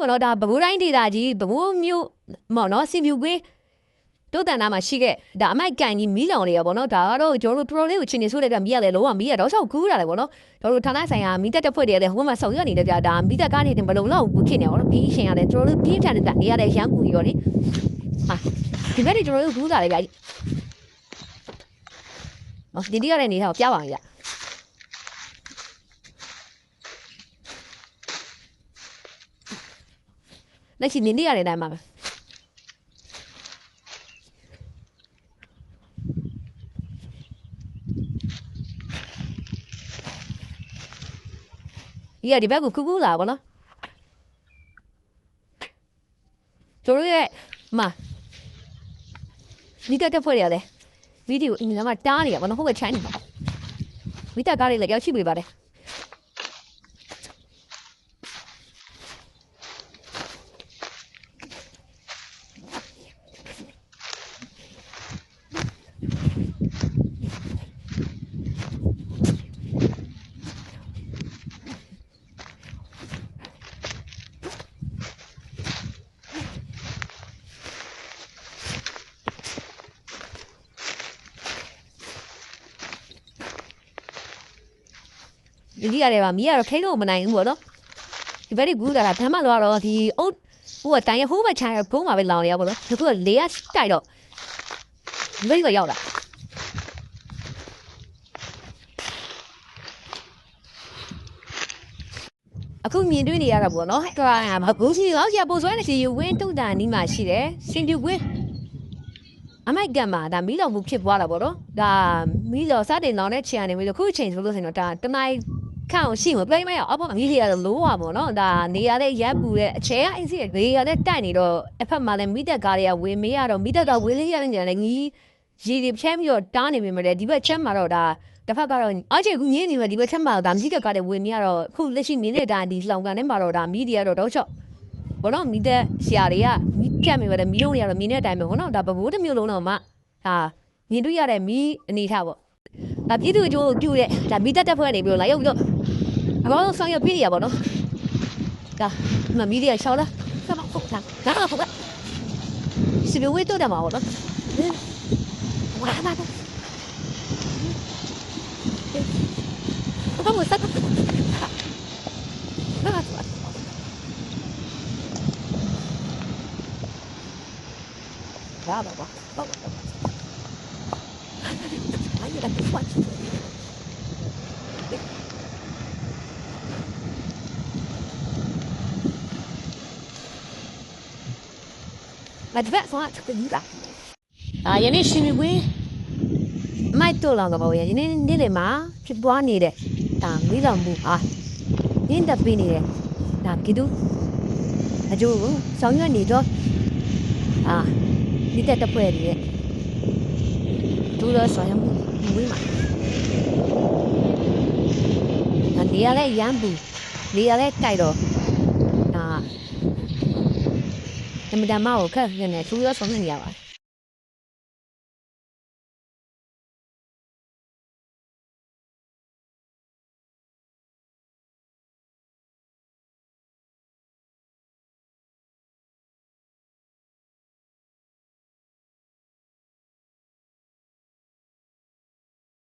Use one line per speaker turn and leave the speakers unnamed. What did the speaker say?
ဘောနော်ဒါဘဘိုးတိုင်းဒေတာကြီးဘဘိုးမျိုးမော်နော်စီမြူကွေးတို့တန်နာမှာရှိခဲ့ဒါအမိုက်ကန်ကြီးမီးလောင်နေရပေါ့နော်ဒါကတော့ကျွန်တော်တို့တော်တော်လေးကိုချင်းနေဆိုးတဲ့ကမီးရတယ်လုံးဝမီးရတော့ဆောက်ကူးရတယ်ပေါ့နော်ကျွန်တော်တို့ဌာနဆိုင်ရာမီးတက်တက်ဖွဲ့တယ်ဟိုမှာဆောင်ရွက်နေတဲ့ကြာဒါမီးတက်ကားနေတယ်ဘလုံးလောက်ဘူးဖြစ်နေအောင်နော်ပြီးရှင်ရတယ်ကျွန်တော်တို့ပြင်းထန်တဲ့နေရာတဲ့ရန်ကူကြီးရောလေဟာဒီဘက်တွေကျွန်တော်တို့ကူးတာလေဗျာဒီတိရတဲ့နေထားကိုပြပါအောင်ဗျလက်ရှိနေနေရတဲ့အတိုင်းပါပဲဒီဘက်ကိုကူးလာပါတော့ကျွန်တော်ရဲ့မီးတက်ဖွဲ့ရတယ်ဗီဒီယိုအင်္ဂလိပ်မှာတားနေရပါတော့ဟုတ်ကဲ့ချိုင်းနေပါမီးတက်ကားလေးလည်းရောက်ရှိပေးပါတယ်ဒီရတယ်ပါမီးကတော့ထိလို့မနိုင်ဘူးပေါ့နော်ဒီဘက်ကူးတာကဓမ္မလောကတော့ဒီအုတ်ဟိုကတိုင်ရဟိုးပဲခြံရဘုံမှာပဲလောင်နေရပါတော့ဒီကလေရတိုက်တော့ဒီဘက်ကရောက်လာအခုမြင်တွေ့နေရတာပေါ့နော်ဟိုကဘုံစီလောက်ရပို့ဆွဲနေစီဝင်းတုတ်တန်နီးမှာရှိတယ်စင်ပြူကွင်းအမိုက်ကန်မှာဒါမီးလောင်မှုဖြစ်သွားတာပေါ့နော်ဒါမီးလောင်စတင်လောင်တဲ့ခြေအနေမျိုးခုချိန်ဆိုလို့ဆိုရင်တော့ဒါတနိုင်ခန့်ရှိမပြိမရအပေါ်မီးလေးရလို့လို့ပါပေါ့နော်ဒါနေရတဲ့ရပ်ပူတဲ့အချဲအိစီနေရတဲ့တိုက်နေတော့အဖက်မှာလည်းမီးတက်ကားတွေကဝေမေးရတော့မီးတက်ကဝေးလေးရတဲ့ညလည်းငီးရေတွေဖြဲပြီးတော့တားနေပြီမလဲဒီဘက်ချက်မှာတော့ဒါတစ်ဖက်ကတော့အချေကူညင်းနေမှာဒီဘက်ချက်မှာဒါမီးတက်ကားတွေဝေမေးရတော့ခုလက်ရှိနေတဲ့ဒါဒီလောင်ကန်ထဲမှာတော့ဒါမီးတွေကတော့တော့ချော့ဘောနော်မီးတက်ဆရာတွေကမီးဖြတ်မိပါတယ်မီးလုံးတွေကတော့မီးနဲ့အတိုင်းပဲဘောနော်ဒါဘဘိုးတစ်မျိုးလုံးတော့မှဒါမြင်တွေ့ရတဲ့မီးအနေထားပေါ့ဒါပြည်သူ့အကျိုးပြုတဲ့ဒါမီးတက်ဖွဲ့နေပြီးတော့လာရောက်ပြီးတော့အကောင်းဆောင်ရပြည့်ရပါတော့ဒါမမီးရရှောက်လားဆက်မဟုတ်လားဒါဟုတ်ကဲ့စီဘဝေးတော့တယ်မှာပေါ့နော်ဝါလာတော့ဘာစက်နားတော့ဘာဘာဘာ哎呀，这换气！那这边说这个你吧，人家心里会买多了个包呀，人家你来嘛是不安你的，但没让步啊，人家比你的，那给都，那就上月你着啊，你在这不来的，都了上月。မွေးမှာဒါနေရာလဲရမ်းဘူးနေရာလဲတိုက်တော့ဒါအမတမကိုခက်နေတယ်သူရောဆုံးနေရပါ